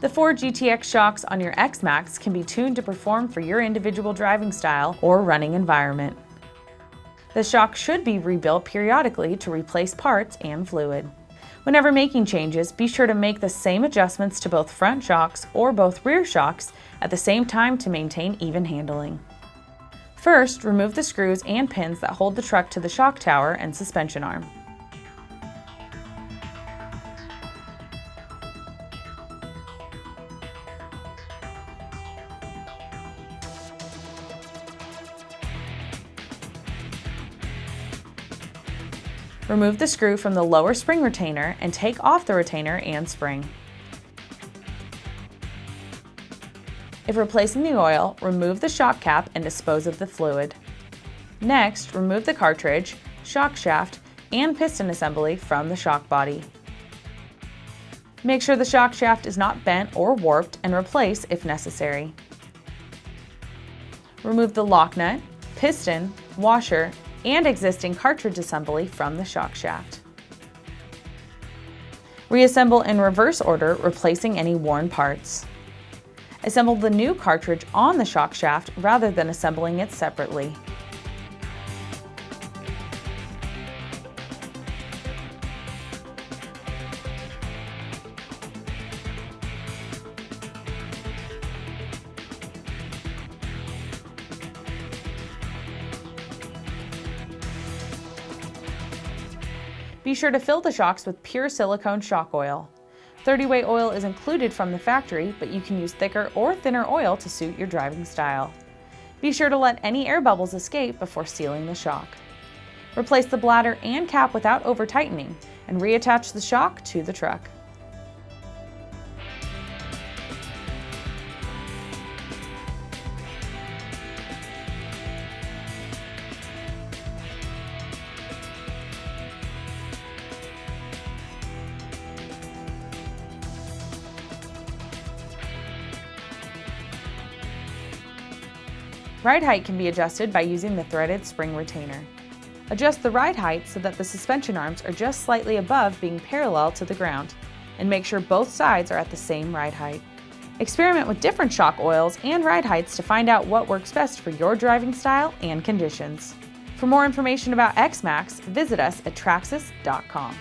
The 4 GTX shocks on your X-Maxx can be tuned to perform for your individual driving style or running environment. The shock should be rebuilt periodically to replace parts and fluid. Whenever making changes, be sure to make the same adjustments to both front shocks or both rear shocks at the same time to maintain even handling. First, remove the screws and pins that hold the truck to the shock tower and suspension arm. Remove the screw from the lower spring retainer and take off the retainer and spring. If replacing the oil, remove the shock cap and dispose of the fluid. Next, remove the cartridge, shock shaft, and piston assembly from the shock body. Make sure the shock shaft is not bent or warped and replace if necessary. Remove the lock nut, piston, washer, and existing cartridge assembly from the shock shaft. Reassemble in reverse order, replacing any worn parts. Assemble the new cartridge on the shock shaft rather than assembling it separately. Be sure to fill the shocks with pure silicone shock oil. 30-way oil is included from the factory, but you can use thicker or thinner oil to suit your driving style. Be sure to let any air bubbles escape before sealing the shock. Replace the bladder and cap without over-tightening, and reattach the shock to the truck. Ride height can be adjusted by using the threaded spring retainer. Adjust the ride height so that the suspension arms are just slightly above being parallel to the ground, and make sure both sides are at the same ride height. Experiment with different shock oils and ride heights to find out what works best for your driving style and conditions. For more information about X-Maxx, visit us at Traxxas.com.